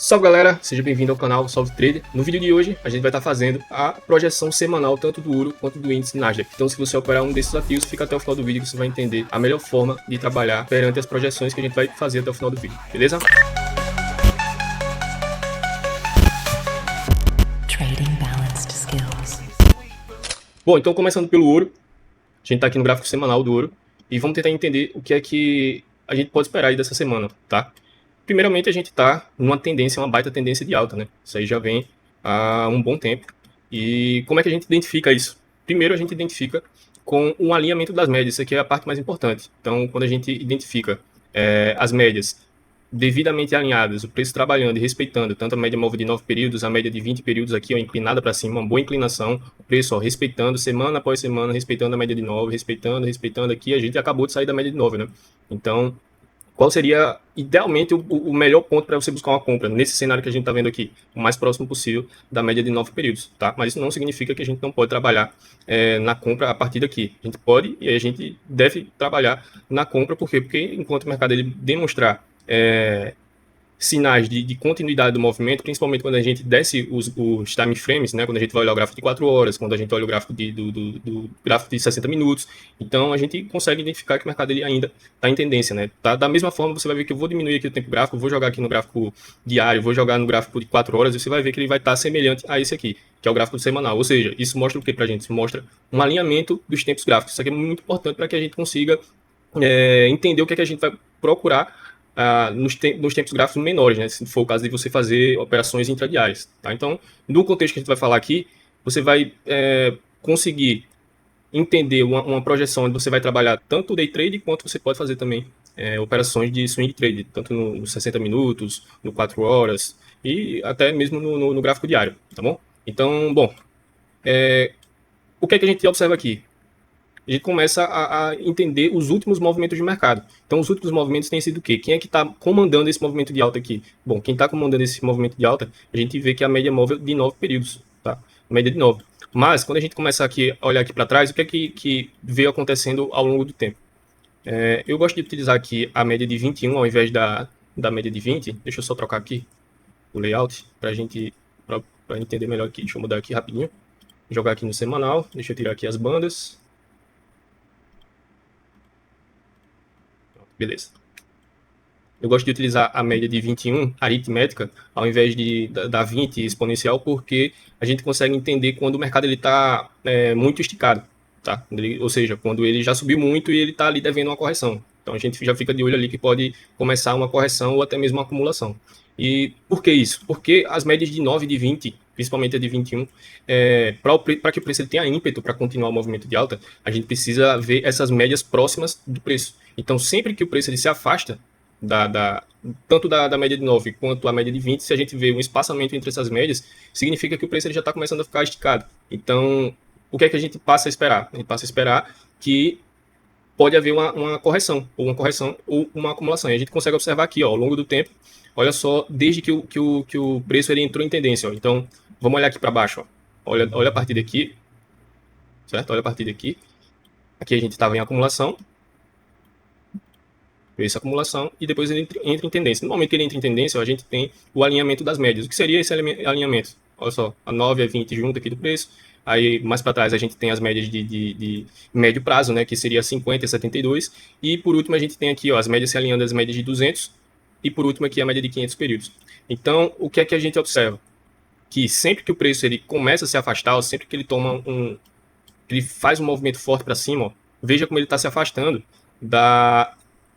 Salve galera, seja bem-vindo ao canal Salve Trader. No vídeo de hoje a gente vai estar fazendo a projeção semanal tanto do ouro quanto do índice Nasdaq. Então se você operar um desses ativos, fica até o final do vídeo que você vai entender a melhor forma de trabalhar perante as projeções que a gente vai fazer até o final do vídeo, beleza? Trading Balanced Skills. Bom, então começando pelo ouro, a gente está aqui no gráfico semanal do ouro e vamos tentar entender o que é que a gente pode esperar aí dessa semana, tá? Primeiramente, a gente está numa tendência, uma baita tendência de alta, né? Isso aí já vem há um bom tempo. E como é que a gente identifica isso? Primeiro, a gente identifica com um alinhamento das médias. Isso aqui é a parte mais importante. Então, quando a gente identifica as médias devidamente alinhadas, o preço trabalhando e respeitando tanto a média móvel de 9 períodos, a média de 20 períodos aqui, ó, inclinada para cima, uma boa inclinação, o preço ó, respeitando semana após semana, respeitando a média de 9, respeitando aqui, a gente acabou de sair da média de 9, né? Então, qual seria, idealmente, o melhor ponto para você buscar uma compra nesse cenário que a gente está vendo aqui, o mais próximo possível da média de 9 períodos, tá? Mas isso não significa que a gente não pode trabalhar na compra a partir daqui. A gente pode e a gente deve trabalhar na compra, por quê? Porque enquanto o mercado ele demonstrar sinais de continuidade do movimento, principalmente quando a gente desce os time frames, né? Quando a gente vai olhar o gráfico de 4 horas, quando a gente olha o gráfico do gráfico de 60 minutos, então a gente consegue identificar que o mercado ele ainda está em tendência, né? Tá? Da mesma forma, você vai ver que eu vou diminuir aqui o tempo gráfico, vou jogar aqui no gráfico diário, vou jogar no gráfico de 4 horas, e você vai ver que ele vai estar semelhante a esse aqui, que é o gráfico semanal. Ou seja, isso mostra o que para a gente? Isso mostra um alinhamento dos tempos gráficos. Isso aqui é muito importante para que a gente consiga entender o que é que a gente vai procurar nos tempos gráficos menores, né? Se for o caso de você fazer operações intradiárias, tá? Então, no contexto que a gente vai falar aqui, você vai conseguir entender uma projeção onde você vai trabalhar tanto o day trade quanto você pode fazer também operações de swing trade, tanto no 60 minutos, no 4 horas e até mesmo no gráfico diário, tá bom? Então, bom, o que é que a gente observa aqui? A gente começa a entender os últimos movimentos de mercado. Então, os últimos movimentos têm sido o quê? Quem é que está comandando esse movimento de alta aqui? Bom, quem está comandando esse movimento de alta, a gente vê que é a média móvel de 9 períodos, tá? Média de 9. Mas, quando a gente começa aqui a olhar aqui para trás, o que é que veio acontecendo ao longo do tempo? Eu gosto de utilizar aqui a média de 21 ao invés da média de 20. Deixa eu só trocar aqui o layout para a gente entender melhor aqui. Deixa eu mudar aqui rapidinho. Jogar aqui no semanal. Deixa eu tirar aqui as bandas. Beleza. Eu gosto de utilizar a média de 21 aritmética ao invés da 20 exponencial, porque a gente consegue entender quando o mercado está muito esticado, tá? Ou seja, quando ele já subiu muito e ele está ali devendo uma correção. Então a gente já fica de olho ali que pode começar uma correção ou até mesmo uma acumulação. E por que isso? Porque as médias de 9 e de 20, principalmente a de 21, para que o preço ele tenha ímpeto para continuar o movimento de alta, a gente precisa ver essas médias próximas do preço. Então, sempre que o preço ele se afasta tanto da média de 9 quanto a média de 20, se a gente vê um espaçamento entre essas médias, significa que o preço ele já está começando a ficar esticado. Então, o que é que a gente passa a esperar? A gente passa a esperar que pode haver uma correção ou uma acumulação. E a gente consegue observar aqui, ó, ao longo do tempo, olha só, desde que o preço ele entrou em tendência. Ó. Então, vamos olhar aqui para baixo. Ó. Olha a partir daqui, certo? Olha a partir daqui. Aqui a gente estava em acumulação. Essa acumulação e depois ele entra em tendência. No momento que ele entra em tendência, a gente tem o alinhamento das médias. O que seria esse alinhamento? Olha só, a 9 e a 20 junto aqui do preço. Aí mais para trás a gente tem as médias de médio prazo, né, que seria 50 e 72. E por último a gente tem aqui ó, as médias se alinhando às médias de 200. E por último aqui a média de 500 períodos. Então, o que é que a gente observa? Que sempre que o preço ele começa a se afastar, ou sempre que ele toma ele faz um movimento forte para cima, ó, veja como ele está se afastando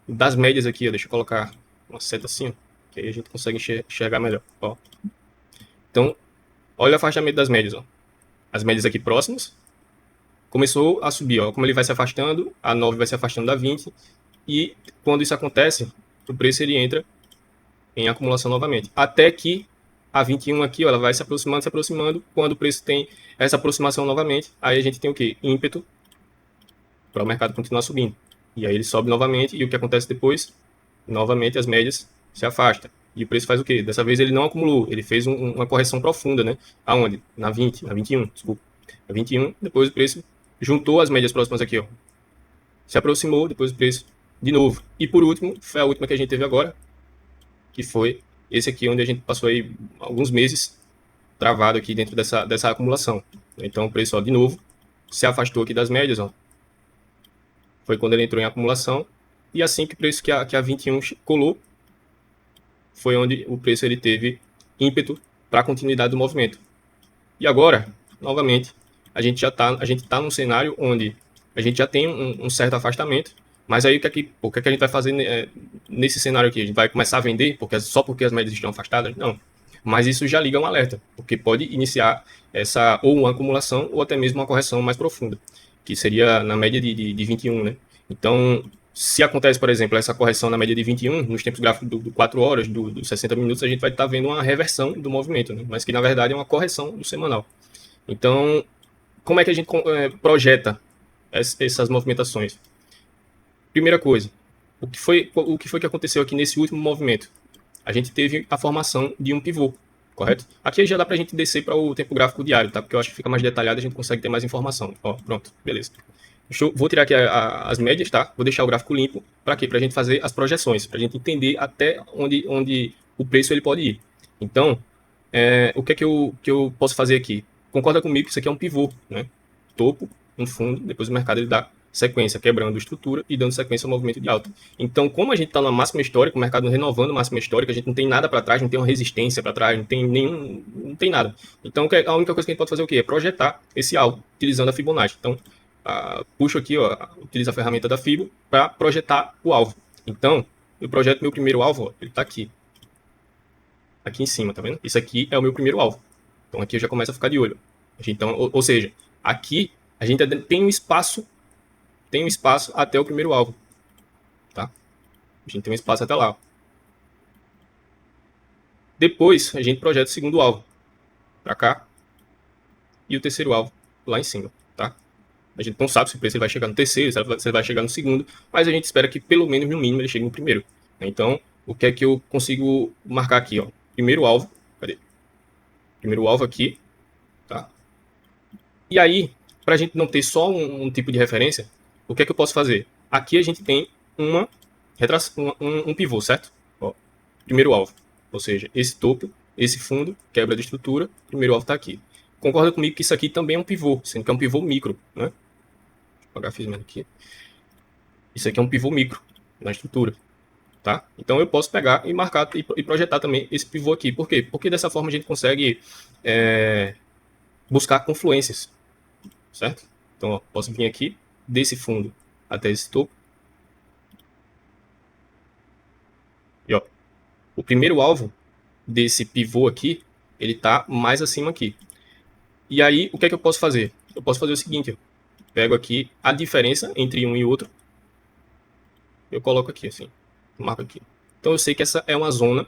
das médias aqui, ó. Deixa eu colocar uma seta assim, ó, que aí a gente consegue enxergar melhor. Ó. Então, olha o afastamento das médias. Ó. As médias aqui próximas começou a subir. Ó. Como ele vai se afastando, a 9 vai se afastando da 20. E quando isso acontece, o preço ele entra em acumulação novamente. Até que a 21 aqui ó, ela vai se aproximando. Quando o preço tem essa aproximação novamente, aí a gente tem o quê? Ímpeto para o mercado continuar subindo. E aí ele sobe novamente, e o que acontece depois? Novamente as médias se afastam. E o preço faz o quê? Dessa vez ele não acumulou, ele fez uma correção profunda, né? Aonde? Na 21, desculpa. Na 21, depois o preço juntou as médias próximas aqui, ó. Se aproximou, depois o preço de novo. E por último, foi a última que a gente teve agora, que foi esse aqui é onde a gente passou aí alguns meses travado aqui dentro dessa acumulação. Então o preço, ó, de novo, se afastou aqui das médias, ó. Foi quando ele entrou em acumulação. E assim que o preço que a 21 colou, foi onde o preço ele teve ímpeto para a continuidade do movimento. E agora, novamente, a gente tá num cenário onde a gente já tem um certo afastamento, mas aí o que é que a gente vai fazer nesse cenário aqui? A gente vai começar a vender só porque as médias estão afastadas? Não. Mas isso já liga um alerta, porque pode iniciar ou uma acumulação ou até mesmo uma correção mais profunda, que seria na média de 21, né? Então, se acontece, por exemplo, essa correção na média de 21, nos tempos gráficos do 4 horas, do 60 minutos, a gente vai estar vendo uma reversão do movimento, né? Mas que na verdade é uma correção do semanal. Então, como é que a gente projeta essas movimentações? Primeira coisa, o que foi que aconteceu aqui nesse último movimento? A gente teve a formação de um pivô, correto? Aqui já dá para a gente descer para o tempo gráfico diário, tá? Porque eu acho que fica mais detalhado e a gente consegue ter mais informação. Ó, pronto, beleza. Vou tirar aqui as médias, tá? Vou deixar o gráfico limpo. Para quê? Para a gente fazer as projeções, para a gente entender até onde o preço ele pode ir. Então, o que é que eu posso fazer aqui? Concorda comigo que isso aqui é um pivô, né? Topo, um fundo, depois o mercado ele dá sequência, quebrando estrutura e dando sequência ao movimento de alta. Então, como a gente está na máxima histórica, o mercado renovando a máxima histórica, a gente não tem nada para trás, não tem uma resistência para trás, não tem nada. Então, a única coisa que a gente pode fazer é o quê? É projetar esse alvo, utilizando a Fibonacci. Então, puxo aqui, ó, utilizo a ferramenta da Fibo para projetar o alvo. Então, eu projeto meu primeiro alvo, ó, ele está aqui. Aqui em cima, tá vendo? Isso aqui é o meu primeiro alvo. Então, aqui eu já começo a ficar de olho. Então, ou seja, aqui a gente tem um espaço até o primeiro alvo, tá? A gente tem um espaço até lá. Depois a gente projeta o segundo alvo para cá e o terceiro alvo lá em cima, tá? A gente não sabe se o preço ele vai chegar no terceiro, se ele vai chegar no segundo, mas a gente espera que pelo menos no mínimo ele chegue no primeiro. Então, o que é que eu consigo marcar aqui, ó? Primeiro alvo, cadê? Primeiro alvo aqui, tá? E aí, para a gente não ter só um tipo de referência, o que é que eu posso fazer? Aqui a gente tem um pivô, certo? Ó, primeiro alvo, ou seja, esse topo, esse fundo, quebra de estrutura, primeiro alvo está aqui. Concorda comigo que isso aqui também é um pivô, sendo que é um pivô micro, né? Deixa eu apagar a firma aqui. Isso aqui é um pivô micro na estrutura, tá? Então eu posso pegar e marcar e projetar também esse pivô aqui. Por quê? Porque dessa forma a gente consegue buscar confluências, certo? Então, ó, posso vir aqui desse fundo até esse topo. E ó, o primeiro alvo desse pivô aqui, ele está mais acima aqui. E aí, o que é que eu posso fazer? Eu posso fazer o seguinte, ó, pego aqui a diferença entre um e outro, eu coloco aqui assim, marco aqui. Então eu sei que essa é uma zona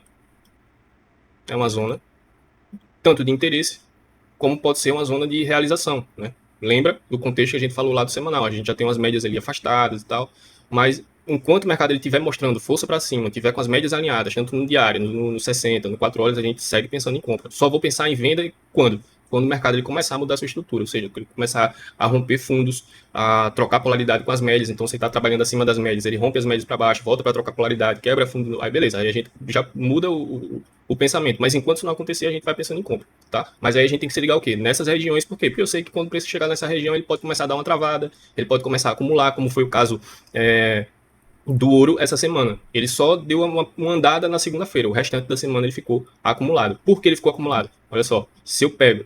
tanto de interesse, como pode ser uma zona de realização, né? Lembra do contexto que a gente falou lá do semanal, a gente já tem umas médias ali afastadas e tal, mas enquanto o mercado estiver mostrando força para cima, tiver com as médias alinhadas, tanto no diário, no 60, no 4 horas, a gente segue pensando em compra. Só vou pensar em venda quando? Quando o mercado ele começar a mudar a sua estrutura, ou seja, ele começar a romper fundos, a trocar polaridade com as médias. Então, você está trabalhando acima das médias, ele rompe as médias para baixo, volta para trocar polaridade, quebra fundo, aí beleza, aí a gente já muda o pensamento. Mas enquanto isso não acontecer, a gente vai pensando em compra, tá? Mas aí a gente tem que se ligar o quê? Nessas regiões, por quê? Porque eu sei que quando o preço chegar nessa região, ele pode começar a dar uma travada, ele pode começar a acumular, como foi o caso do ouro essa semana. Ele só deu uma andada na segunda-feira, o restante da semana ele ficou acumulado. Por que ele ficou acumulado? Olha só, se eu pego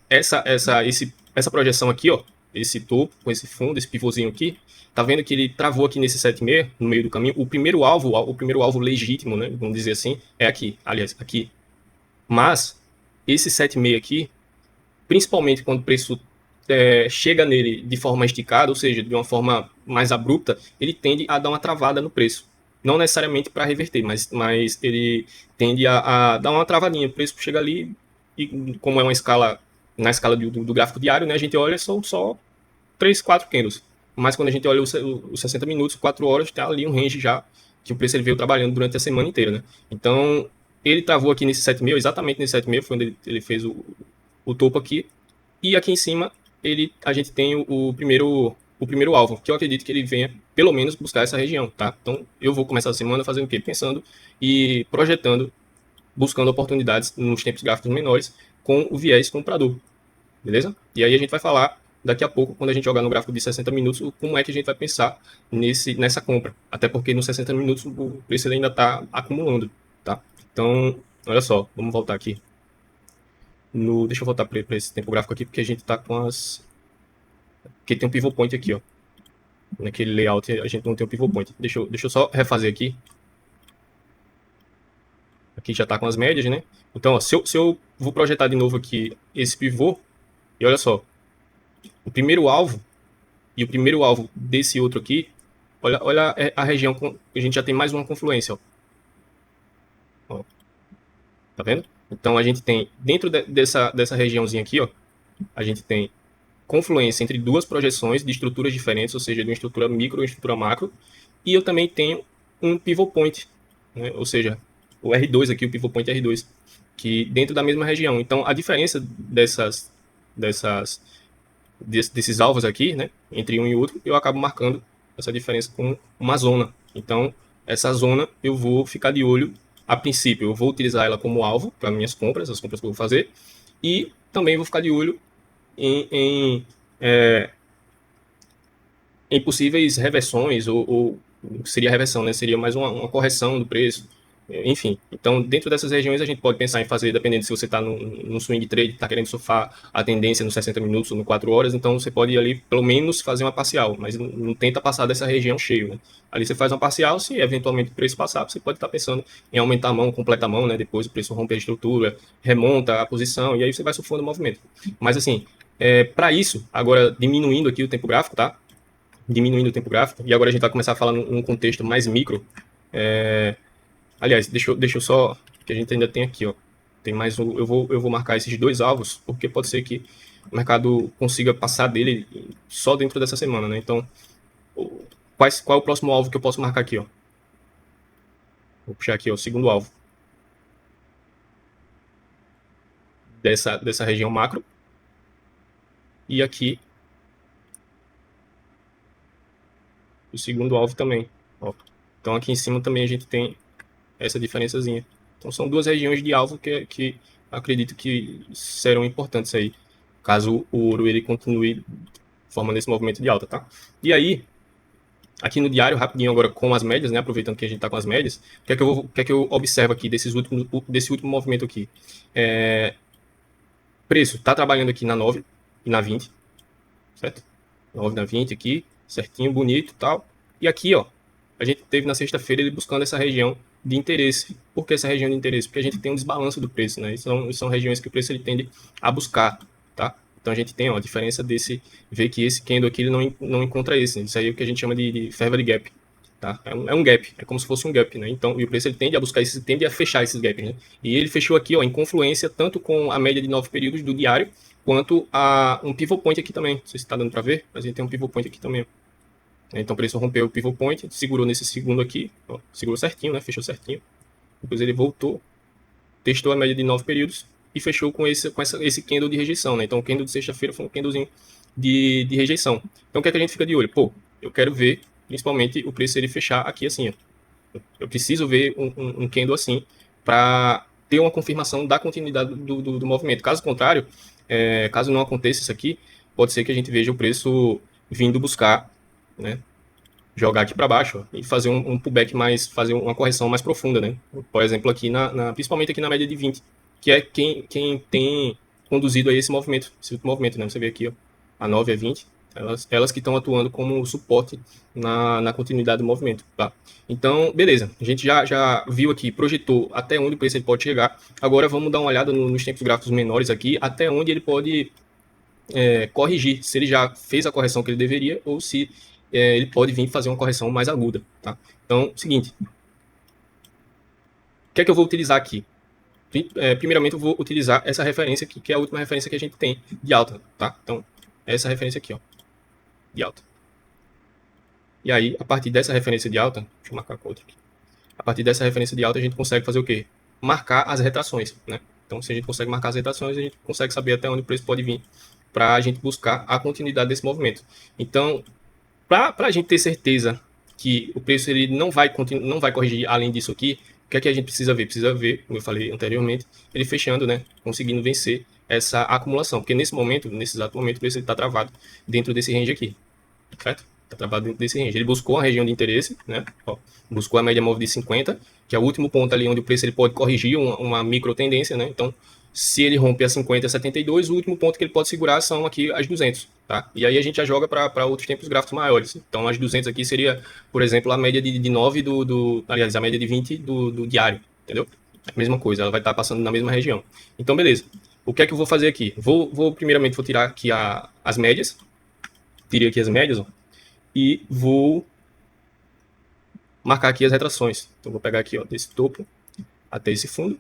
essa projeção aqui, ó, esse topo com esse fundo, esse pivôzinho aqui, tá vendo que ele travou aqui nesse 7,6 no meio do caminho. O primeiro alvo legítimo, né, vamos dizer assim, é aqui, aliás, aqui. Mas esse 7,6 aqui, principalmente quando o preço chega nele de forma esticada, ou seja, de uma forma mais abrupta, ele tende a dar uma travada no preço. Não necessariamente para reverter, mas ele tende a dar uma travadinha. O preço chega ali e como é uma escala, na escala do gráfico diário, né, a gente olha só 3, 4 candles. Mas quando a gente olha os 60 minutos, 4 horas, está ali um range já que o preço ele veio trabalhando durante a semana inteira, né? Então, ele travou aqui nesse 7,5, exatamente nesse 7,5, foi onde ele fez o topo aqui. E aqui em cima, a gente tem o primeiro o primeiro alvo, que eu acredito que ele venha pelo menos buscar essa região, tá? Então eu vou começar a semana fazendo o quê? Pensando e projetando, buscando oportunidades nos tempos gráficos menores com o viés comprador, beleza? E aí a gente vai falar daqui a pouco, quando a gente jogar no gráfico de 60 minutos, como é que a gente vai pensar nessa compra. Até porque nos 60 minutos o preço ainda está acumulando, tá? Então, olha só, vamos voltar aqui. Deixa eu voltar para esse tempo gráfico aqui, porque a gente está com as... Porque tem um pivot point aqui, ó. Naquele layout a gente não tem o pivot point. Deixa eu só refazer aqui. Aqui já está com as médias, né? Então, ó, se eu vou projetar de novo aqui esse pivô, e olha só, o primeiro alvo e o primeiro alvo desse outro aqui, olha a região, a gente já tem mais uma confluência, ó. Tá vendo? Então a gente tem, dentro dessa regiãozinha aqui, ó, a gente tem confluência entre duas projeções de estruturas diferentes, ou seja, de uma estrutura micro e uma estrutura macro, e eu também tenho um pivot point, né? Ou seja, o R2 aqui, o pivot point R2, que dentro da mesma região. Então a diferença desses alvos aqui, né, entre um e outro, eu acabo marcando essa diferença com uma zona. Então essa zona eu vou ficar de olho. A princípio eu vou utilizar ela como alvo para minhas compras, as compras que eu vou fazer, e também vou ficar de olho em possíveis reversões, ou seria reversão, né? Seria mais uma correção do preço, enfim. Então, dentro dessas regiões, a gente pode pensar em fazer, dependendo se você está no swing trade, está querendo surfar a tendência nos 60 minutos ou no 4 horas, então você pode ir ali, pelo menos, fazer uma parcial, mas não tenta passar dessa região cheio, né? Ali você faz uma parcial, se eventualmente o preço passar, você pode estar pensando em aumentar a mão, completa a mão, né? Depois o preço rompe a estrutura, remonta a posição, e aí você vai surfando o movimento. Mas, assim, para isso, agora diminuindo aqui o tempo gráfico, tá? Diminuindo o tempo gráfico, e agora a gente vai começar a falar num contexto mais micro. Aliás, deixa eu só, que a gente ainda tem aqui, ó, tem mais um, eu vou marcar esses dois alvos, porque pode ser que o mercado consiga passar dele só dentro dessa semana, né? Então, qual é o próximo alvo que eu posso marcar aqui, ó? Vou puxar aqui, ó, o segundo alvo dessa região macro, e aqui o segundo alvo também, ó. Então aqui em cima também a gente tem essa diferençazinha. Então são duas regiões de alvo que acredito que serão importantes aí, caso o ouro ele continue formando esse movimento de alta, tá? E aí, aqui no diário, rapidinho agora com as médias, né? Aproveitando que a gente está com as médias, o que é que eu observo aqui desse último movimento aqui? Preço está trabalhando aqui na 9 e na 20, certo? 9 na 20 aqui, certinho, bonito e tal. E aqui, ó, a gente teve na sexta-feira ele buscando essa região de interesse. Por que essa região de interesse? Porque a gente tem um desbalanço do preço, né? São regiões que o preço ele tende a buscar, tá? Então a gente tem, ó, a diferença desse, ver que esse candle aqui ele não encontra esse, né? Isso aí é o que a gente chama de favorite gap, tá? É um gap, é como se fosse um gap, né? Então, e o preço ele tende a buscar esses, tende a fechar esses gaps, né? E ele fechou aqui, ó, em confluência tanto com a média de 9 períodos do diário, quanto a um pivot point aqui também. Não sei se está dando para ver, mas a gente tem um pivot point aqui também, ó. Então o preço rompeu o pivot point, segurou nesse segundo aqui, ó, segurou certinho, né? Fechou certinho. Depois ele voltou, testou a média de 9 períodos e fechou com esse candle de rejeição, né? Então o candle de sexta-feira foi um candlezinho de rejeição. Então o que é que a gente fica de olho? Pô, eu quero ver, principalmente, o preço ele fechar aqui assim, ó. Eu preciso ver um candle assim para ter uma confirmação da continuidade do movimento. Caso contrário, caso não aconteça isso aqui, pode ser que a gente veja o preço vindo buscar, né, jogar aqui para baixo, ó, e fazer um pullback mais, fazer uma correção mais profunda, né? Por exemplo, aqui principalmente aqui na média de 20, que é quem tem conduzido aí esse movimento, né? Você vê aqui, ó, a 9 e a 20, elas que estão atuando como suporte na continuidade do movimento, tá? Então, beleza, a gente já viu aqui, projetou até onde o preço ele pode chegar. Agora vamos dar uma olhada nos tempos gráficos menores aqui, até onde ele pode corrigir, se ele já fez a correção que ele deveria ou se ele pode vir fazer uma correção mais aguda, tá? Então, seguinte, o que é que eu vou utilizar aqui? Primeiramente, eu vou utilizar essa referência aqui, que é a última referência que a gente tem de alta, tá? Então, essa referência aqui, ó, de alta. E aí, a partir dessa referência de alta, deixa eu marcar com outra aqui. A partir dessa referência de alta, a gente consegue fazer o quê? Marcar as retrações, né? Então, se a gente consegue marcar as retrações, a gente consegue saber até onde o preço pode vir para a gente buscar a continuidade desse movimento. Então, Para a gente ter certeza que o preço ele não vai corrigir além disso aqui, o que é que a gente precisa ver? Precisa ver, como eu falei anteriormente, ele fechando, né? Conseguindo vencer essa acumulação. Porque nesse momento, nesse exato momento, o preço está travado dentro desse range aqui. Certo? Está travado dentro desse range. Ele buscou a região de interesse, né? Ó, buscou a média móvel de 50, que é o último ponto ali onde o preço ele pode corrigir uma micro tendência, né? Então, se ele romper a 50 e a 72, o último ponto que ele pode segurar são aqui as 200, tá? E aí a gente já joga para outros tempos gráficos maiores. Então, as 200 aqui seria, por exemplo, a média de 9 aliás, a média de 20 do diário, entendeu? A mesma coisa, ela vai estar passando na mesma região. Então, beleza. O que é que eu vou fazer aqui? Primeiramente, vou tirar aqui as médias. Tirei aqui as médias, ó, e vou marcar aqui as retrações. Então, vou pegar aqui, ó, desse topo até esse fundo.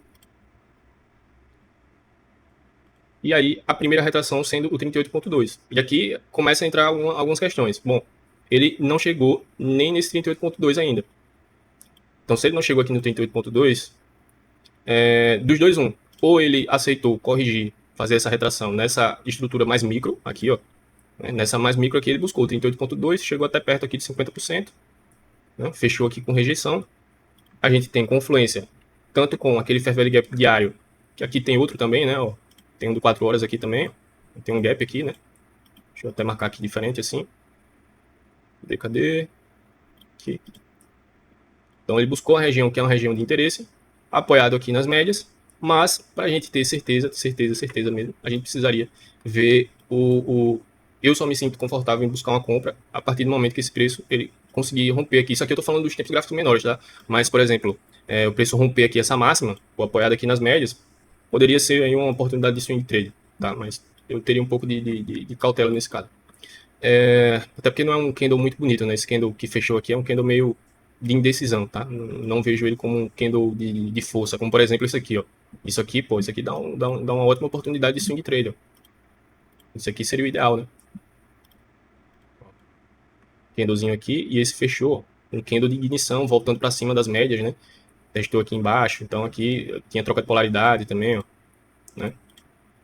E aí, a primeira retração sendo o 38.2. E aqui começa a entrar algumas questões. Bom, ele não chegou nem nesse 38.2 ainda. Então, se ele não chegou aqui no 38.2, dos dois, um. Ou ele aceitou corrigir, fazer essa retração nessa estrutura mais micro, aqui, ó. Nessa mais micro aqui, ele buscou 38.2, chegou até perto aqui de 50%. Né? Fechou aqui com rejeição. A gente tem confluência tanto com aquele fair value gap diário, que aqui tem outro também, né? Ó, tem um de 4 horas aqui também. Tem um gap aqui, né? Deixa eu até marcar aqui diferente assim. Cadê? Aqui. Então ele buscou a região que é uma região de interesse, apoiado aqui nas médias, mas para a gente ter certeza mesmo, a gente precisaria ver eu só me sinto confortável em buscar uma compra a partir do momento que esse preço ele conseguir romper aqui. Isso aqui eu estou falando dos tempos gráficos menores, tá? Mas, por exemplo, o preço romper aqui essa máxima, ou apoiado aqui nas médias, poderia ser aí uma oportunidade de swing trade, tá? Mas eu teria um pouco de cautela nesse caso. Até porque não é um candle muito bonito, né? Esse candle que fechou aqui é um candle meio de indecisão, tá? Não vejo ele como um candle de força, como por exemplo isso aqui, ó. Isso aqui, pô, isso aqui dá uma ótima oportunidade de swing trade, ó. Isso aqui seria o ideal, né? Candlezinho aqui, e esse fechou um candle de ignição, voltando para cima das médias, né? Testou aqui embaixo, então aqui tinha troca de polaridade também, ó, né?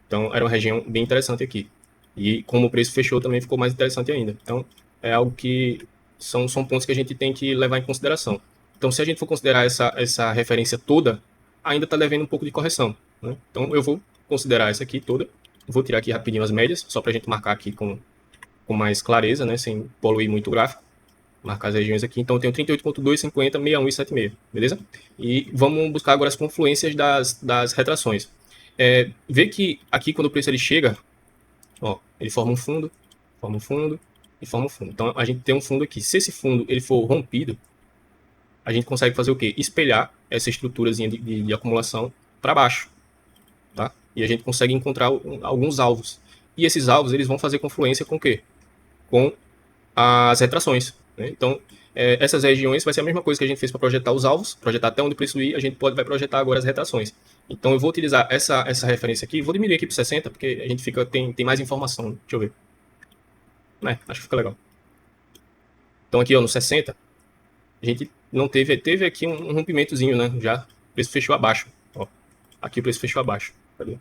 Então era uma região bem interessante aqui. E como o preço fechou também ficou mais interessante ainda. Então é algo que são pontos que a gente tem que levar em consideração. Então se a gente for considerar essa referência toda, ainda está devendo um pouco de correção, né? Então eu vou considerar essa aqui toda, vou tirar aqui rapidinho as médias, só para a gente marcar aqui com mais clareza, né, sem poluir muito o gráfico. Marcar as regiões aqui. Então eu tenho 38.2, 50, 61 e 76, beleza? E vamos buscar agora as confluências das retrações. Vê que aqui quando o preço ele chega, ó, ele forma um fundo e forma um fundo. Então a gente tem um fundo aqui. Se esse fundo ele for rompido, a gente consegue fazer o quê? Espelhar essa estruturazinha de acumulação para baixo, tá? E a gente consegue encontrar alguns alvos. E esses alvos eles vão fazer confluência com o quê? Com as retrações, né? Então, essas regiões vai ser a mesma coisa que a gente fez para projetar os alvos, projetar até onde o preço ir, a gente vai projetar agora as retrações. Então, eu vou utilizar essa referência aqui, vou diminuir aqui para 60, porque a gente tem mais informação. Deixa eu ver. Acho que fica legal. Então, aqui ó, no 60, a gente não teve aqui um rompimentozinho, né? Já o preço fechou abaixo. Ó, aqui o preço fechou abaixo. Cadê?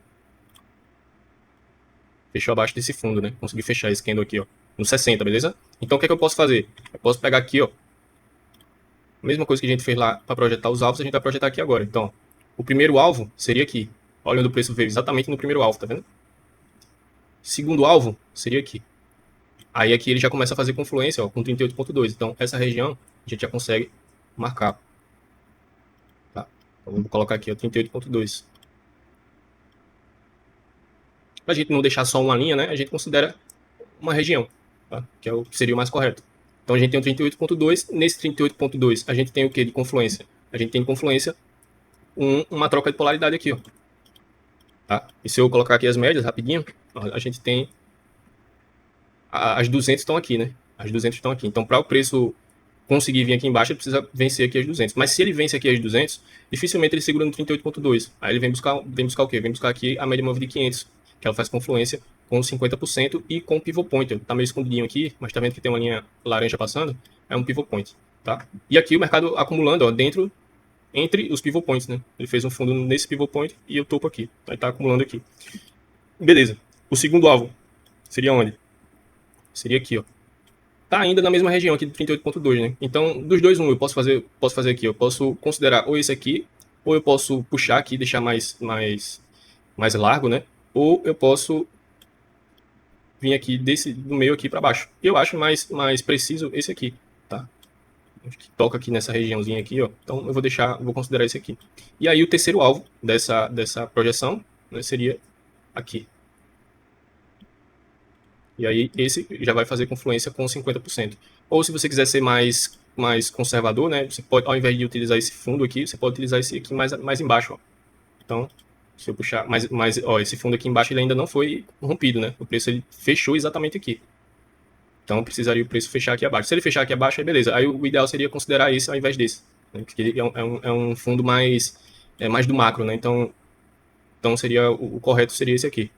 Fechou abaixo desse fundo, né? Consegui fechar esse candle aqui, ó, no 60, beleza? Então, o que é que eu posso fazer? Eu posso pegar aqui, ó, a mesma coisa que a gente fez lá para projetar os alvos, a gente vai projetar aqui agora. Então, o primeiro alvo seria aqui. Olha onde o preço veio, exatamente no primeiro alvo, tá vendo? Segundo alvo seria aqui. Aí aqui ele já começa a fazer confluência, ó, com 38.2. Então, essa região a gente já consegue marcar. Tá? Então, vou colocar aqui, ó, 38.2. Para a gente não deixar só uma linha, né? A gente considera uma região, tá? Que é o que seria o mais correto. Então a gente tem o 38.2, nesse 38.2 a gente tem o que de confluência? A gente tem confluência uma troca de polaridade aqui, ó. Tá? E se eu colocar aqui as médias rapidinho, ó, a gente tem as 200 estão aqui, né? As 200 estão aqui. Então para o preço conseguir vir aqui embaixo, ele precisa vencer aqui as 200. Mas se ele vence aqui as 200, dificilmente ele segura no 38.2. Aí ele vem buscar o quê? Vem buscar aqui a média móvel de 500, que ela faz confluência com 50% e com pivot point. Tá meio escondidinho aqui, mas tá vendo que tem uma linha laranja passando? É um pivot point, tá? E aqui o mercado acumulando, ó, entre os pivot points, né? Ele fez um fundo nesse pivot point e o topo aqui. Aí tá acumulando aqui. Beleza. O segundo alvo seria onde? Seria aqui, ó. tá ainda na mesma região aqui do 38.2, né? Então, dos dois, eu posso fazer aqui. Eu posso considerar ou esse aqui, ou eu posso puxar aqui e deixar mais largo, né? Ou eu posso vir aqui do meio aqui para baixo. Eu acho mais preciso esse aqui, tá? Que toca aqui nessa regiãozinha aqui, ó. Então eu vou considerar esse aqui. E aí o terceiro alvo dessa projeção, né, seria aqui. E aí esse já vai fazer confluência com 50%. Ou se você quiser ser mais conservador, né, você pode, ao invés de utilizar esse fundo aqui, você pode utilizar esse aqui mais embaixo, ó. Então, se eu puxar, ó, esse fundo aqui embaixo ele ainda não foi rompido, né? O preço ele fechou exatamente aqui. Então precisaria o preço fechar aqui abaixo. Se ele fechar aqui abaixo, aí beleza. Aí o ideal seria considerar esse ao invés desse, né? Porque ele é um fundo mais do macro, né? Então seria o correto seria esse aqui.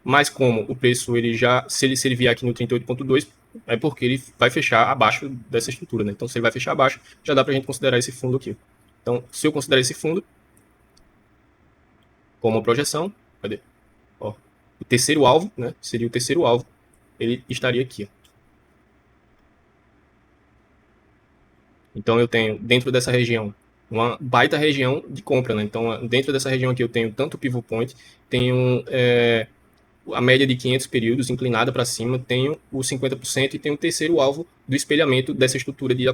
Mas como o preço ele já, se ele vier aqui no 38.2, é porque ele vai fechar abaixo dessa estrutura, né? Então se ele vai fechar abaixo, já dá pra gente considerar esse fundo aqui. Então se eu considerar esse fundo como projeção, cadê? Ó, o terceiro alvo, né? Seria o terceiro alvo, ele estaria aqui, ó. Então eu tenho dentro dessa região uma baita região de compra, né? Então dentro dessa região aqui eu tenho tanto o pivot point, tenho a média de 500 períodos inclinada para cima, tenho o 50% e tenho o terceiro alvo do espelhamento dessa estrutura de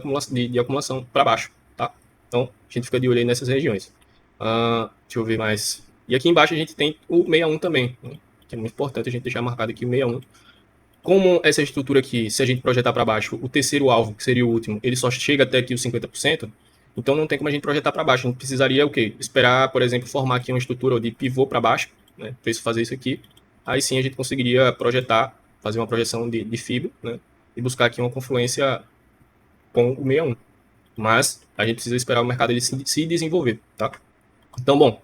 acumulação para baixo, tá? Então a gente fica de olho aí nessas regiões. Deixa eu ver mais. E aqui embaixo a gente tem o 61 também, né? Que é muito importante a gente deixar marcado aqui o 61. Como essa estrutura aqui, se a gente projetar para baixo, o terceiro alvo, que seria o último, ele só chega até aqui os 50%, então não tem como a gente projetar para baixo. A gente precisaria o quê? Esperar, por exemplo, formar aqui uma estrutura de pivô para baixo, né? Para isso fazer isso aqui. Aí sim a gente conseguiria projetar, fazer uma projeção de fibra, né? E buscar aqui uma confluência com o 61. Mas a gente precisa esperar o mercado ele se desenvolver, tá? Então, bom,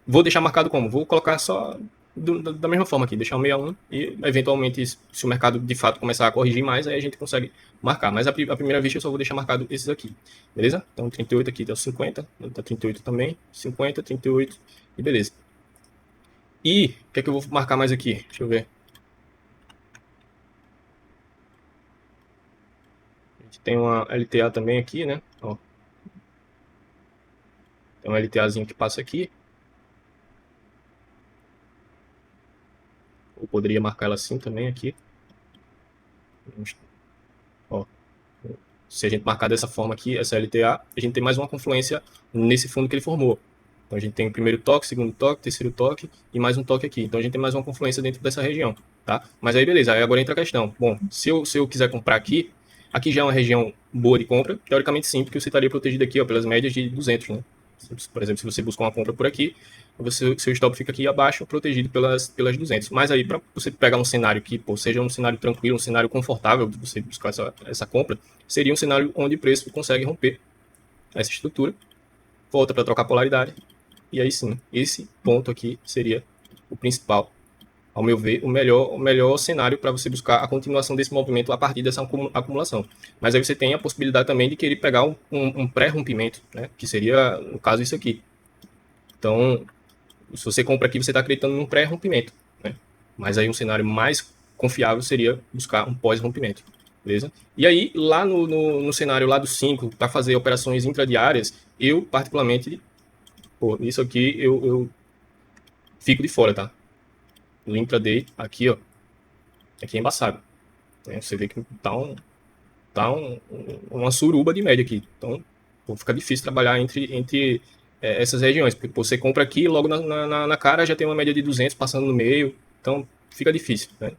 vou deixar marcado como? Vou colocar só da mesma forma aqui, deixar o 61 e eventualmente se o mercado de fato começar a corrigir mais, aí a gente consegue marcar. Mas a primeira vista eu só vou deixar marcado esses aqui, beleza? Então 38 aqui tá 50, tá 38 também, 50, 38 e beleza. E o que é que eu vou marcar mais aqui? Deixa eu ver. A gente tem uma LTA também aqui, né? Ó. Tem uma LTAzinha que passa aqui. Eu poderia marcar ela assim também aqui. Ó. Se a gente marcar dessa forma aqui, essa LTA, a gente tem mais uma confluência nesse fundo que ele formou. Então a gente tem o primeiro toque, segundo toque, terceiro toque e mais um toque aqui. Então a gente tem mais uma confluência dentro dessa região, tá? Mas aí beleza, aí agora entra a questão. Bom, se eu quiser comprar aqui já é uma região boa de compra, teoricamente sim, porque você estaria protegido aqui ó, pelas médias de 200, né? Por exemplo, se você buscar uma compra por aqui, seu stop fica aqui abaixo, protegido pelas 200. Mas aí, para você pegar um cenário que pô, seja um cenário tranquilo, um cenário confortável de você buscar essa compra, seria um cenário onde o preço consegue romper essa estrutura, volta para trocar polaridade, e aí sim, esse ponto aqui seria o principal, ao meu ver, o melhor cenário para você buscar a continuação desse movimento a partir dessa acumulação. Mas aí você tem a possibilidade também de querer pegar um pré-rompimento, né? Que seria, no caso, isso aqui. Então, se você compra aqui, você está acreditando num pré-rompimento, né? Mas aí um cenário mais confiável seria buscar um pós-rompimento, beleza? E aí, lá no cenário lá do 5, para fazer operações intradiárias, eu, particularmente, pô, isso aqui eu fico de fora, tá? No intraday, aqui, ó, aqui é embaçado. Né? Você vê que tá uma suruba de média aqui. Então, pô, fica difícil trabalhar entre essas regiões, porque pô, você compra aqui logo na cara já tem uma média de 200 passando no meio, então fica difícil. Né?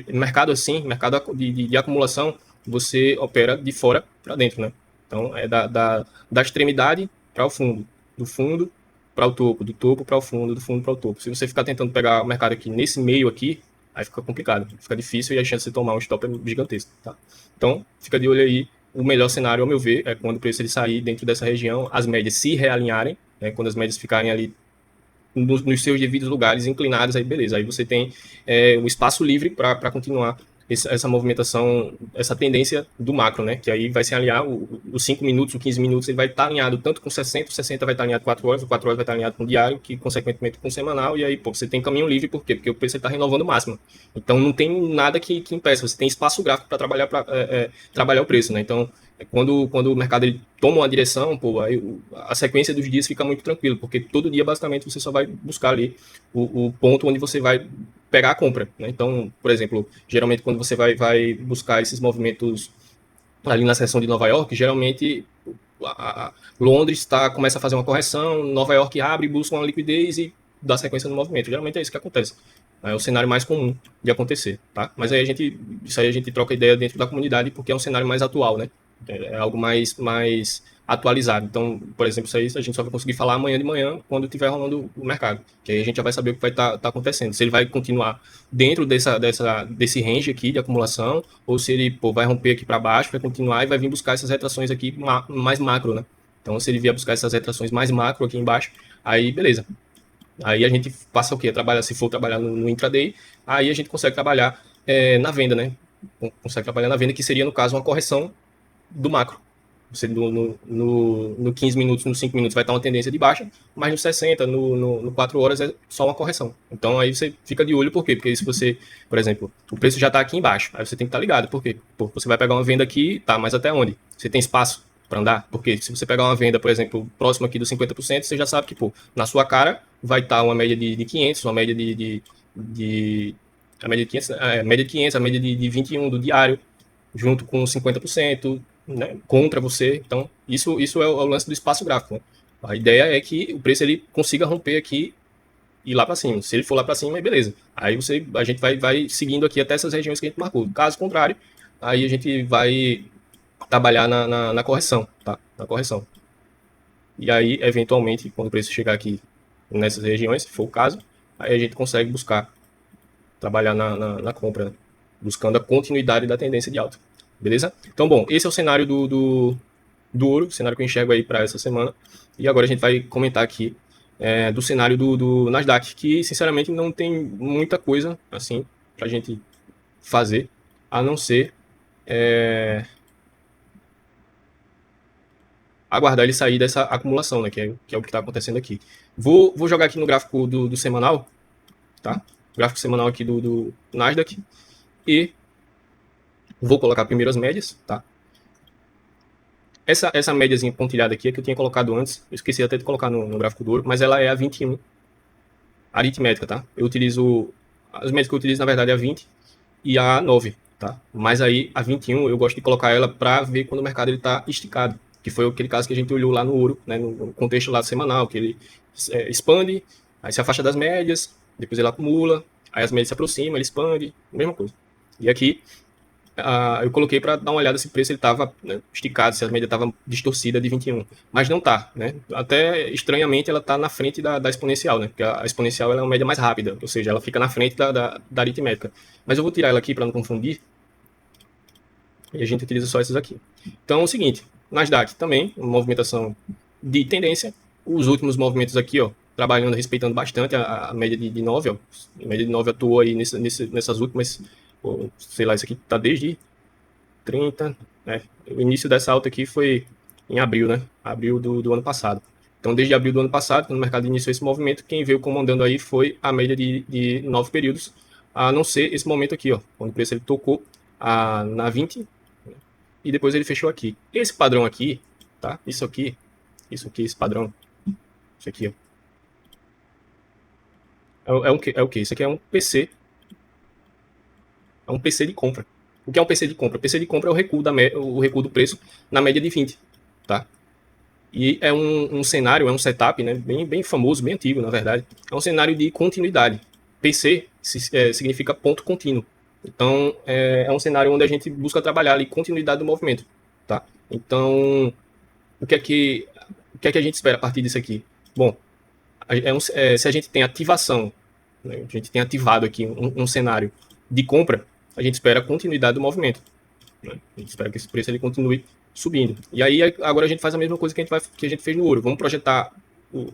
Mercado assim, mercado de acumulação, você opera de fora para dentro, né? Então, é da extremidade para o fundo, do fundo para o topo, do topo para o fundo, do fundo para o topo. Se você ficar tentando pegar o mercado aqui nesse meio aqui, aí fica complicado, fica difícil e a chance de você tomar um stop é gigantesca, tá? Então, fica de olho aí. O melhor cenário, ao meu ver, é quando o preço ele sair dentro dessa região, as médias se realinharem, né? Quando as médias ficarem ali nos seus devidos lugares inclinados, aí beleza. Aí você tem um espaço livre para continuar essa movimentação, essa tendência do macro, né? Que aí vai se alinhar os 5 minutos, os 15 minutos, ele vai estar alinhado tanto com 60, o 60 vai estar alinhado com 4 horas, o 4 horas vai estar alinhado com o diário, que consequentemente com o semanal, e aí, pô, você tem caminho livre, por quê? Porque o preço está renovando máxima. Então não tem nada que impeça, você tem espaço gráfico para trabalhar, trabalhar o preço, né? Então, quando o mercado ele toma uma direção, pô, aí a sequência dos dias fica muito tranquilo, porque todo dia, basicamente, você só vai buscar ali o ponto onde você vai pegar a compra, né? Então, por exemplo, geralmente quando você vai buscar esses movimentos ali na seção de Nova York, geralmente Londres começa a fazer uma correção, Nova York abre, busca uma liquidez e dá sequência no movimento. Geralmente é isso que acontece. É o cenário mais comum de acontecer, tá? Mas aí isso aí a gente troca ideia dentro da comunidade porque é um cenário mais atual, né? É algo mais atualizado. Então, por exemplo, isso aí a gente só vai conseguir falar amanhã de manhã, quando estiver rolando o mercado. Que aí a gente já vai saber o que vai estar acontecendo. Se ele vai continuar dentro desse range aqui de acumulação, ou se ele vai romper aqui para baixo, vai continuar e vai vir buscar essas retrações aqui mais macro, né? Então, se ele vier buscar essas retrações mais macro aqui embaixo, aí beleza. Aí a gente passa o quê? Se for trabalhar no intraday, aí a gente consegue trabalhar na venda, né? Consegue trabalhar na venda, que seria, no caso, uma correção do macro. Você no 15 minutos, no 5 minutos vai estar uma tendência de baixa, mas no 60, no 4 horas é só uma correção. Então aí você fica de olho, por quê? Porque se você, por exemplo, o preço já está aqui embaixo, aí você tem que estar ligado, por quê? Pô, você vai pegar uma venda aqui, tá, mas até onde? Você tem espaço para andar? Porque se você pegar uma venda, por exemplo, próximo aqui dos 50%, você já sabe que, pô, na sua cara vai estar uma média de 500, uma média a média de 500, a média de 500, a média de 21 do diário, junto com 50%, né, contra você. Então, isso é o lance do espaço gráfico, né? A ideia é que o preço ele consiga romper aqui e ir lá para cima. Se ele for lá para cima, beleza. Aí a gente vai seguindo aqui até essas regiões que a gente marcou. Caso contrário, aí a gente vai trabalhar na correção, tá? Na correção. E aí, eventualmente, quando o preço chegar aqui nessas regiões, se for o caso, aí a gente consegue trabalhar na compra, né? Buscando a continuidade da tendência de alta. Beleza? Então, bom, esse é o cenário do ouro, o cenário que eu enxergo aí para essa semana. E agora a gente vai comentar aqui do cenário do Nasdaq, que sinceramente não tem muita coisa assim para a gente fazer, a não ser aguardar ele sair dessa acumulação, né? Que é o que está acontecendo aqui. Vou jogar aqui no gráfico do semanal, tá? Gráfico semanal aqui do Nasdaq. E vou colocar primeiro as médias, tá? Essa médiazinha pontilhada aqui é que eu tinha colocado antes. Eu esqueci até de colocar no gráfico do ouro, mas ela é a 21 aritmética, tá? Eu utilizo... As médias que eu utilizo, na verdade, é a 20 e a 9, tá? Mas aí, a 21, eu gosto de colocar ela para ver quando o mercado está esticado. Que foi aquele caso que a gente olhou lá no ouro, né? No contexto lá semanal, que ele expande, aí se afasta das médias, depois ele acumula, aí as médias se aproximam, ele expande, mesma coisa. E aqui, eu coloquei para dar uma olhada se o preço estava, né, esticado, se a média estava distorcida de 21. Mas não está, né? Até estranhamente ela está na frente da exponencial, né? Porque a exponencial ela é uma média mais rápida, ou seja, ela fica na frente da aritmética. Mas eu vou tirar ela aqui para não confundir. E a gente utiliza só essas aqui. Então é o seguinte, Nasdaq também, uma movimentação de tendência. Os últimos movimentos aqui, ó, trabalhando, respeitando bastante a média de 9, ó. A média de 9 atuou aí nessas últimas, sei lá, isso aqui tá desde 30, né? O início dessa alta aqui foi em abril, né? Abril do ano passado. Então, desde abril do ano passado, quando o mercado iniciou esse movimento, quem veio comandando aí foi a média de 9 períodos, a não ser esse momento aqui, ó, quando o preço ele tocou na 20 e depois ele fechou aqui. Esse padrão aqui, tá? Isso aqui, esse padrão, isso aqui, ó. É o que? Isso aqui é um PC. É um PC de compra. O que é um PC de compra? O PC de compra é o recuo do preço na média de 20, tá? E é um cenário, é um setup, né, bem famoso, bem antigo, na verdade. É um cenário de continuidade. PC significa ponto contínuo. Então, é um cenário onde a gente busca trabalhar ali continuidade do movimento, tá? Então, o que é que a gente espera a partir disso aqui? Bom, se a gente tem ativação, né, a gente tem ativado aqui um cenário de compra, a gente espera a continuidade do movimento, né? A gente espera que esse preço ele continue subindo. E aí, agora a gente faz a mesma coisa que a gente fez no ouro. Vamos projetar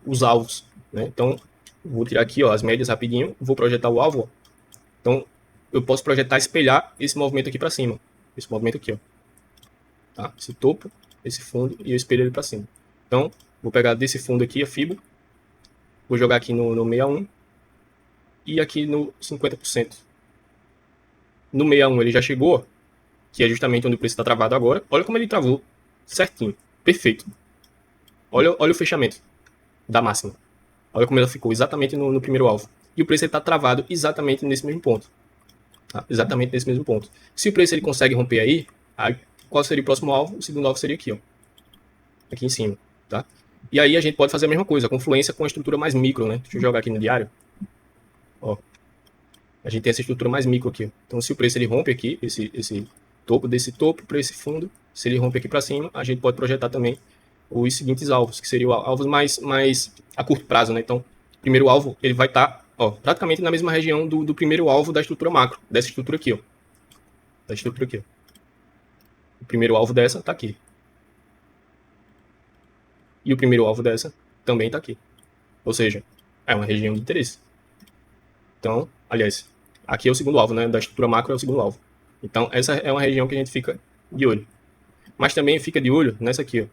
os alvos, né? Então, vou tirar aqui, ó, as médias rapidinho, vou projetar o alvo, ó. Então, eu posso projetar, espelhar esse movimento aqui para cima. Esse movimento aqui, ó. Tá? Esse topo, esse fundo, e eu espelho ele para cima. Então, vou pegar desse fundo aqui a FIBO, vou jogar aqui no 61 e aqui no 50%. No 61 ele já chegou, que é justamente onde o preço está travado agora. Olha como ele travou certinho, perfeito. Olha o fechamento da máxima. Olha como ela ficou exatamente no primeiro alvo. E o preço está travado exatamente nesse mesmo ponto. Tá? Exatamente nesse mesmo ponto. Se o preço ele consegue romper aí, qual seria o próximo alvo? O segundo alvo seria aqui, ó. Aqui em cima, tá? E aí a gente pode fazer a mesma coisa, a confluência com a estrutura mais micro, né? Deixa eu jogar aqui no diário. Ó. A gente tem essa estrutura mais micro aqui. Então se o preço ele rompe aqui, esse topo desse topo para esse fundo, se ele rompe aqui para cima, a gente pode projetar também os seguintes alvos, que seriam alvos mais a curto prazo, né? Então, o primeiro alvo ele vai estar praticamente na mesma região do primeiro alvo da estrutura macro, dessa estrutura aqui, ó. Da estrutura aqui, ó. O primeiro alvo dessa está aqui. E o primeiro alvo dessa também está aqui. Ou seja, é uma região de interesse. Então, aliás, aqui é o segundo alvo, né? Da estrutura macro é o segundo alvo. Então, essa é uma região que a gente fica de olho. Mas também fica de olho nessa aqui, ó.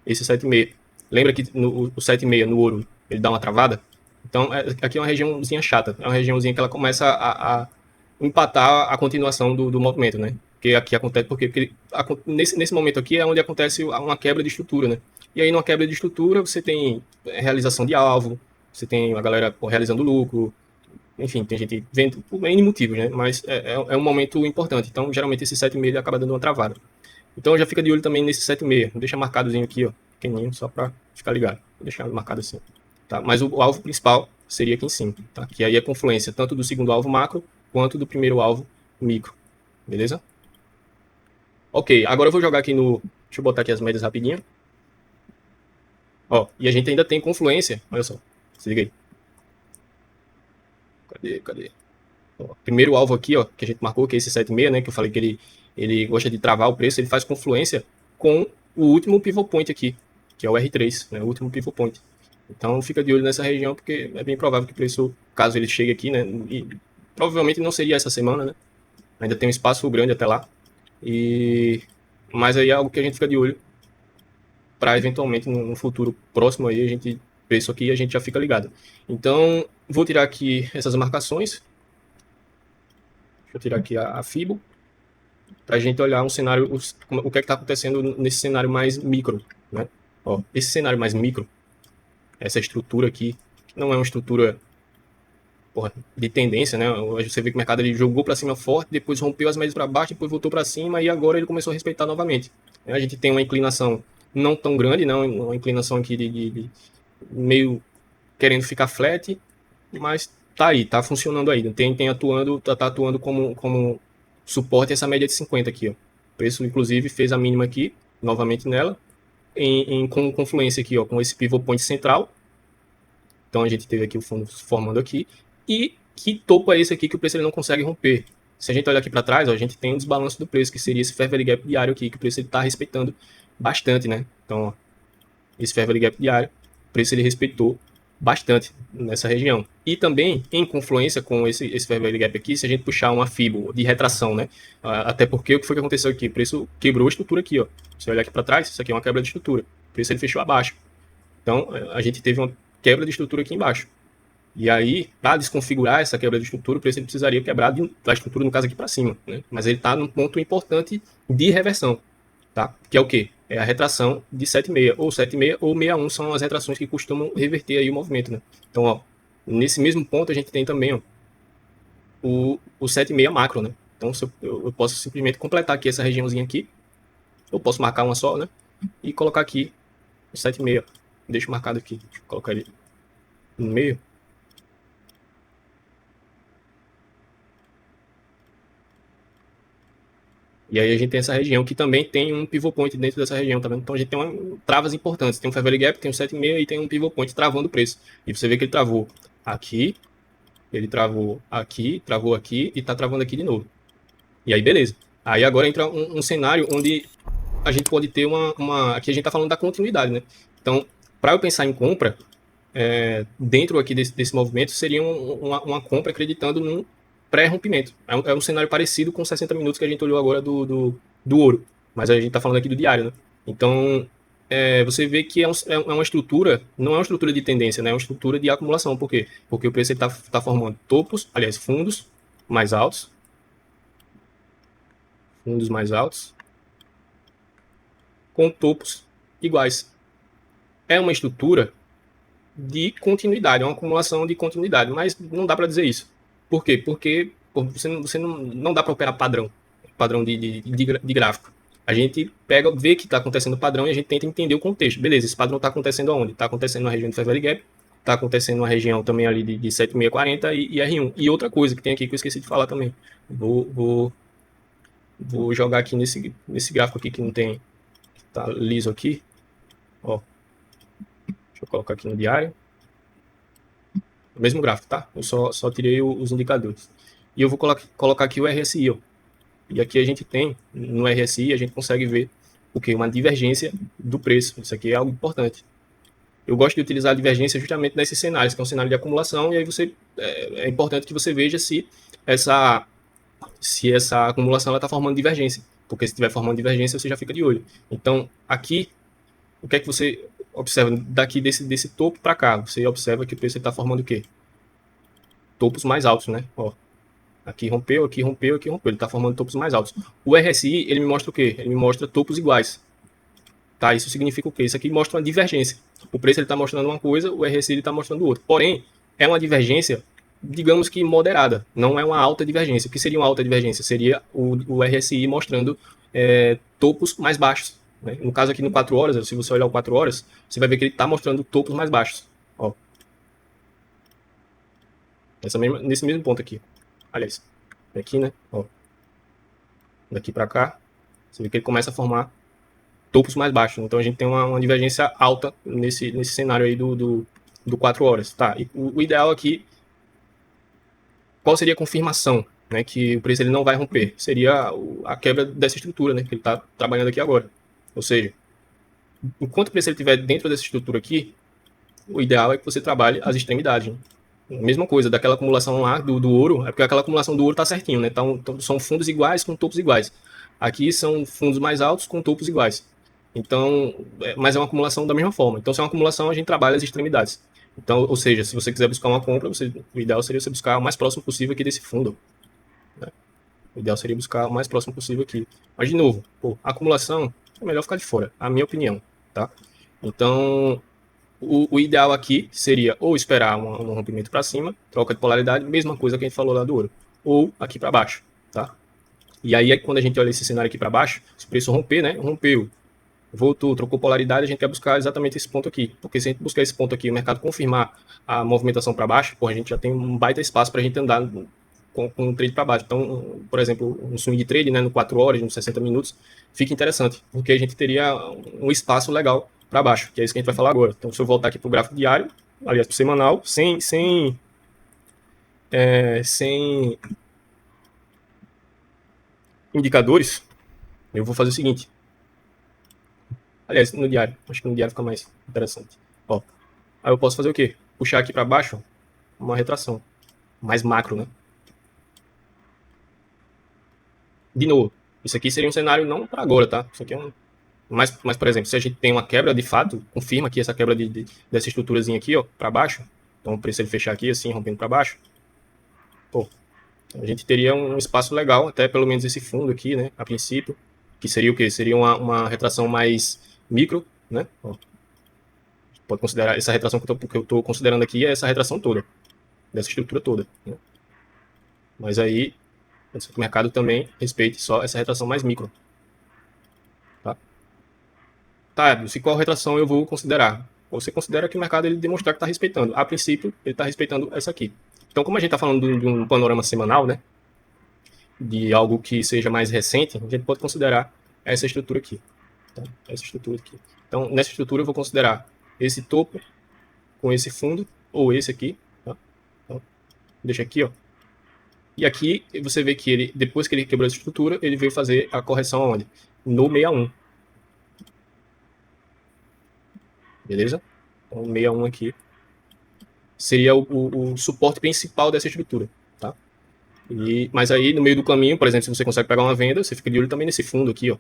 Esse 7,6. Lembra que o 7,6 no ouro, ele dá uma travada? Então, aqui é uma regiãozinha chata. É uma regiãozinha que ela começa a empatar a continuação do movimento, né? Que aqui acontece porque nesse momento aqui é onde acontece uma quebra de estrutura, né? E aí, numa quebra de estrutura, você tem realização de alvo, você tem a galera realizando lucro, enfim, tem gente vendo por N motivos, né? Mas é um momento importante. Então, geralmente, esse 7,6 acaba dando uma travada. Então, já fica de olho também nesse 7,6. Vou deixar marcadozinho aqui, ó, pequenininho, só para ficar ligado. Vou deixar marcado assim. Tá? Mas o alvo principal seria aqui em cima, tá? Que aí é a confluência tanto do segundo alvo macro quanto do primeiro alvo micro. Beleza? Ok, agora eu vou jogar aqui no... Deixa eu botar aqui as médias rapidinho. Ó, e a gente ainda tem confluência. Olha só, se liga aí. Cadê? Ó, primeiro alvo aqui, ó, que a gente marcou, que é esse 7,6, né? Que eu falei que ele gosta de travar o preço, ele faz confluência com o último pivot point aqui, que é o R3, né? O último pivot point. Então fica de olho nessa região, porque é bem provável que o preço, caso ele chegue aqui, né? E provavelmente não seria essa semana, né? Ainda tem um espaço grande até lá. Mas aí é algo que a gente fica de olho para eventualmente no futuro próximo aí a gente preço aqui a gente já fica ligado. Então vou tirar aqui essas marcações. Deixa eu tirar aqui a FIBO para a gente olhar um cenário, o que é que está acontecendo nesse cenário mais micro, né? Ó, esse cenário mais micro, essa estrutura aqui, não é uma estrutura de tendência, né? Você vê que o mercado ele jogou para cima forte, depois rompeu as médias para baixo, depois voltou para cima e agora ele começou a respeitar novamente. A gente tem uma inclinação não tão grande, não, uma inclinação aqui de meio querendo ficar flat, mas tá aí, tá funcionando aí. Tem atuando, tá atuando como suporte essa média de 50 aqui, ó. O preço, inclusive, fez a mínima aqui, novamente nela, com confluência aqui, ó, com esse pivot point central. Então a gente teve aqui o fundo formando aqui. E que topo é esse aqui que o preço ele não consegue romper? Se a gente olhar aqui para trás, ó, a gente tem um desbalanço do preço, que seria esse fair value gap diário aqui, que o preço está respeitando bastante, né? Então, ó, esse fair value gap diário, o preço ele respeitou bastante nessa região. E também em confluência com esse fair value gap aqui, se a gente puxar uma FIBO de retração, né? Até porque o que foi que aconteceu aqui? O preço quebrou a estrutura aqui, ó. Se olhar aqui para trás, isso aqui é uma quebra de estrutura. O preço ele fechou abaixo. Então, a gente teve uma quebra de estrutura aqui embaixo. E aí, para desconfigurar essa quebra de estrutura, o preço ele precisaria quebrar a estrutura, no caso, aqui para cima, né? Mas ele está num ponto importante de reversão, tá? Que é o quê? É a retração de 7,6, ou 7,6 ou 61 são as retrações que costumam reverter aí o movimento, né? Então, ó, nesse mesmo ponto a gente tem também, ó, o 7,6 macro, né? Então, eu posso simplesmente completar aqui essa regiãozinha aqui, eu posso marcar uma só, né? E colocar aqui o 7,6, deixa marcado aqui, deixa eu colocar ele no meio. E aí a gente tem essa região que também tem um pivot point dentro dessa região, tá vendo? Então a gente tem travas importantes. Tem um fair value gap, tem um 7,6 e tem um pivot point travando o preço. E você vê que ele travou aqui, ele travou aqui e tá travando aqui de novo. E aí beleza. Aí agora entra um cenário onde a gente pode ter aqui a gente tá falando da continuidade, né? Então, para eu pensar em compra, dentro aqui desse movimento, seria uma compra acreditando num pré-rompimento. É um cenário parecido com 60 minutos que a gente olhou agora do ouro. Mas a gente está falando aqui do diário, né? Então, você vê que é uma estrutura, não é uma estrutura de tendência, né? É uma estrutura de acumulação. Por quê? Porque o preço está formando topos, aliás, fundos mais altos. Fundos mais altos. Com topos iguais. É uma estrutura de continuidade, é uma acumulação de continuidade, mas não dá para dizer isso. Por quê? Porque você não dá para operar padrão de gráfico. A gente pega, vê que está acontecendo o padrão e a gente tenta entender o contexto. Beleza, esse padrão está acontecendo aonde? Está acontecendo na região de Fair Value Gap, está acontecendo na região também ali de 7640 e R1. E outra coisa que tem aqui que eu esqueci de falar também. Vou jogar aqui nesse gráfico aqui que não tem, tá liso aqui. Ó, deixa eu colocar aqui no diário. O mesmo gráfico, tá? Eu só tirei os indicadores. E eu vou colocar aqui o RSI, ó. E aqui a gente tem, no RSI, a gente consegue ver o que? Uma divergência do preço. Isso aqui é algo importante. Eu gosto de utilizar a divergência justamente nesses cenários, que é um cenário de acumulação, e aí é importante que você veja se essa acumulação está formando divergência. Porque se estiver formando divergência, você já fica de olho. Então, aqui, o que é que você observa daqui desse topo para cá? Você observa que o preço está formando o quê? Topos mais altos, né? Ó, aqui rompeu, aqui rompeu, aqui rompeu. Ele está formando topos mais altos. O RSI, ele me mostra o quê? Ele me mostra topos iguais. Tá? Isso significa o quê? Isso aqui mostra uma divergência. O preço está mostrando uma coisa, o RSI está mostrando outra. Porém, é uma divergência, digamos que moderada. Não é uma alta divergência. O que seria uma alta divergência? Seria o RSI mostrando topos mais baixos. Né? No caso aqui no 4 horas, se você olhar o 4 horas, você vai ver que ele está mostrando topos mais baixos. Ó. Nesse mesmo ponto aqui. Aliás, aqui, né? Ó. Daqui para cá, você vê que ele começa a formar topos mais baixos. Então a gente tem uma divergência alta nesse cenário aí do 4 horas. Tá? E o ideal aqui, qual seria a confirmação, né, que o preço ele não vai romper? Seria a quebra dessa estrutura, né, que ele está trabalhando aqui agora. Ou seja, enquanto o preço ele estiver dentro dessa estrutura aqui, o ideal é que você trabalhe as extremidades. Né? Mesma coisa, daquela acumulação lá do ouro, é porque aquela acumulação do ouro está certinho, né? Então, são fundos iguais com topos iguais. Aqui são fundos mais altos com topos iguais. Então, mas é uma acumulação da mesma forma. Então, se é uma acumulação, a gente trabalha as extremidades. Então, ou seja, se você quiser buscar uma compra, o ideal seria você buscar o mais próximo possível aqui desse fundo. Né? O ideal seria buscar o mais próximo possível aqui. Mas, de novo, acumulação é melhor ficar de fora, a minha opinião. Tá? Então, o ideal aqui seria ou esperar um rompimento para cima, troca de polaridade, mesma coisa que a gente falou lá do ouro, ou aqui para baixo. Tá? E aí, quando a gente olha esse cenário aqui para baixo, se o preço romper, né? Rompeu, voltou, trocou polaridade, a gente quer buscar exatamente esse ponto aqui. Porque se a gente buscar esse ponto aqui e o mercado confirmar a movimentação para baixo, a gente já tem um baita espaço para a gente andar com um trade para baixo. Então, por exemplo, um swing trade, né, no 4 horas, nos 60 minutos, fica interessante, porque a gente teria um espaço legal para baixo, que é isso que a gente vai falar agora. Então, se eu voltar aqui para o gráfico diário, aliás, para o semanal, sem indicadores, eu vou fazer o seguinte. Aliás, no diário. Acho que no diário fica mais interessante. Ó, aí eu posso fazer o quê? Puxar aqui para baixo uma retração. Mais macro, né? De novo, isso aqui seria um cenário não para agora, tá? Isso aqui é um... Mas, por exemplo, se a gente tem uma quebra de fato, confirma aqui essa quebra dessa estruturazinha aqui, ó, para baixo. Então, o preço ele fechar aqui assim, rompendo para baixo. Pô, a gente teria um espaço legal, até pelo menos esse fundo aqui, né? A princípio. Que seria o quê? Seria uma retração mais micro, né? Ó. Pode considerar essa retração que eu estou considerando aqui é essa retração toda, dessa estrutura toda. Né? Mas aí, o mercado também respeite só essa retração mais micro. Tá, se qual retração eu vou considerar? Você considera que o mercado ele demonstrar que está respeitando. A princípio, ele está respeitando essa aqui. Então, como a gente está falando de um panorama semanal, né? De algo que seja mais recente, a gente pode considerar essa estrutura aqui. Tá? Essa estrutura aqui. Então, nessa estrutura eu vou considerar esse topo com esse fundo, ou esse aqui. Tá? Então, deixa aqui, ó. E aqui você vê que ele, depois que ele quebrou essa estrutura, ele veio fazer a correção onde? No 61. Beleza? Então, o 61 aqui seria o suporte principal dessa estrutura. Tá? Mas aí, no meio do caminho, por exemplo, se você consegue pegar uma venda, você fica de olho também nesse fundo aqui, ó.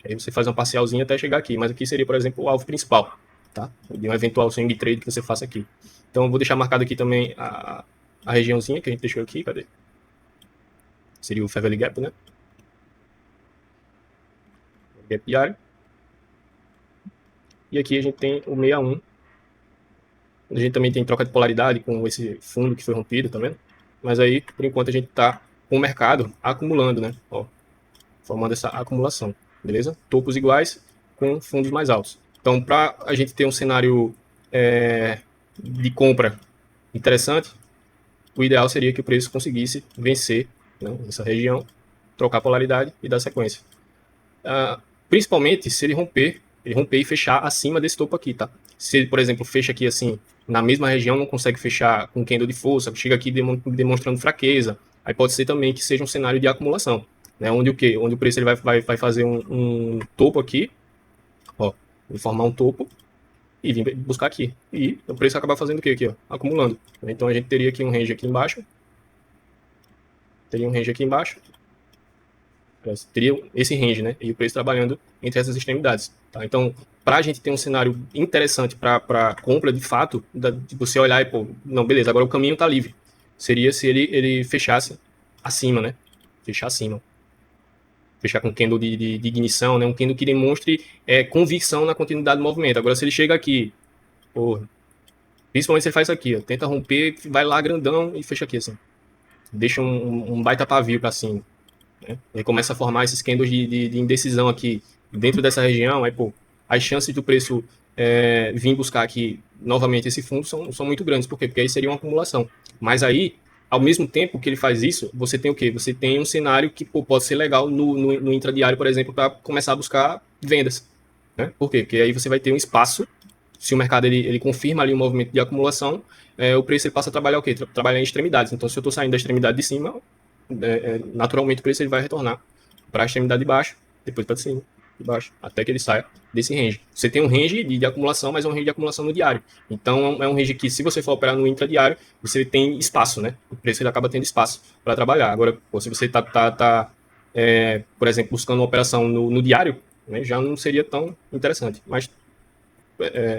Aí você faz uma parcialzinha até chegar aqui. Mas aqui seria, por exemplo, o alvo principal, tá? De um eventual swing trade que você faça aqui. Então, eu vou deixar marcado aqui também a regiãozinha que a gente deixou aqui. Cadê? Seria o Fair Value Gap, né? Gap diário. E aqui a gente tem o 61. A gente também tem troca de polaridade com esse fundo que foi rompido, tá vendo? Mas aí, por enquanto, a gente tá com o mercado acumulando, né? Ó, formando essa acumulação, beleza? Topos iguais com fundos mais altos. Então, para a gente ter um cenário de compra interessante, o ideal seria que o preço conseguisse vencer, né, essa região, trocar polaridade e dar sequência. Principalmente se ele romper e fechar acima desse topo aqui, tá? Se ele, por exemplo, fecha aqui assim, na mesma região, não consegue fechar com candle de força, chega aqui demonstrando fraqueza, aí pode ser também que seja um cenário de acumulação, né? Onde o quê? Onde o preço ele vai fazer um topo aqui, ó, vai formar um topo e vir buscar aqui. E o preço acabar fazendo o quê aqui, ó? Acumulando. Então a gente teria aqui um range aqui embaixo, teria esse range, né? E o preço trabalhando entre essas extremidades. Tá? Então, para a gente ter um cenário interessante para compra de fato, de você olhar e, pô, não, beleza, agora o caminho está livre. Seria se ele fechasse acima, né? Fechar acima. Fechar com candle de ignição, né? Um candle que demonstre convicção na continuidade do movimento. Agora, se ele chega aqui, porra, principalmente se ele faz isso aqui, ó, tenta romper, vai lá grandão e fecha aqui, assim. Deixa um baita pavio para cima. Né? Ele começa a formar esses candles de indecisão aqui dentro dessa região, aí, pô, as chances do preço vir buscar aqui novamente esse fundo são muito grandes. Por quê? Porque aí seria uma acumulação. Mas aí, ao mesmo tempo que ele faz isso, você tem o quê? Você tem um cenário que pode ser legal no intradiário, por exemplo, para começar a buscar vendas. Né? Por quê? Porque aí você vai ter um espaço. Se o mercado ele confirma ali um movimento de acumulação, o preço ele passa a trabalhar o quê? Trabalhar em extremidades. Então, se eu estou saindo da extremidade de cima, naturalmente o preço ele vai retornar para a extremidade de baixo, depois para cima, de baixo, até que ele saia desse range. Você tem um range de acumulação, mas é um range de acumulação no diário. Então é um range que, se você for operar no intradiário, você tem espaço, né? O preço ele acaba tendo espaço para trabalhar. Agora, se você está por exemplo, buscando uma operação no diário, né, já não seria tão interessante. Mas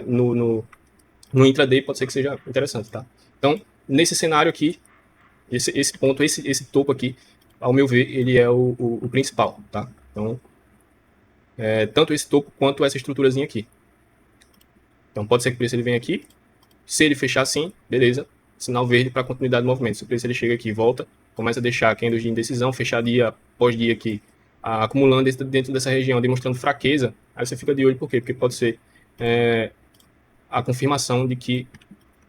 no intraday pode ser que seja interessante, tá? Então, nesse cenário aqui, esse ponto, esse topo aqui, ao meu ver, ele é o principal, tá? Então, tanto esse topo quanto essa estruturazinha aqui. Então, pode ser que o preço ele venha aqui. Se ele fechar assim, beleza. Sinal verde para continuidade do movimento. Se o preço ele chega aqui, volta, começa a deixar candles de indecisão, fechar dia após dia aqui, acumulando dentro dessa região, demonstrando fraqueza, aí você fica de olho. Por quê? Porque pode ser a confirmação de que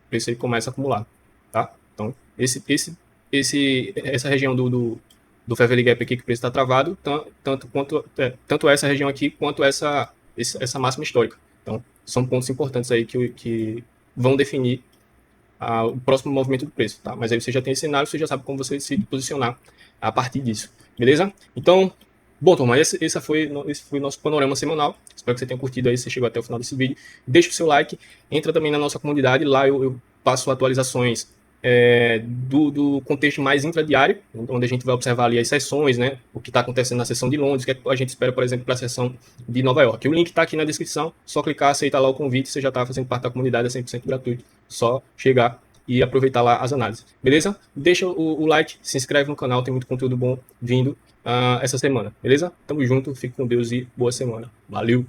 o preço ele começa a acumular, tá? Então, essa região do Fair Value Gap aqui que o preço está travado, tanto essa região aqui quanto essa máxima histórica. Então, são pontos importantes aí que vão definir o próximo movimento do preço, tá? Mas aí você já tem esse cenário, você já sabe como você se posicionar a partir disso, beleza? Então, bom, turma, esse foi o nosso panorama semanal. Espero que você tenha curtido aí, se você chegou até o final desse vídeo. Deixa o seu like, entra também na nossa comunidade, lá eu passo atualizações do contexto mais intradiário, onde a gente vai observar ali as sessões, né, o que está acontecendo na sessão de Londres, o que a gente espera, por exemplo, para a sessão de Nova York. O link está aqui na descrição, só clicar, aceitar lá o convite, você já está fazendo parte da comunidade, é 100% gratuito, só chegar e aproveitar lá as análises, beleza? Deixa o like, se inscreve no canal, tem muito conteúdo bom vindo essa semana, beleza? Tamo junto, fique com Deus e boa semana. Valeu!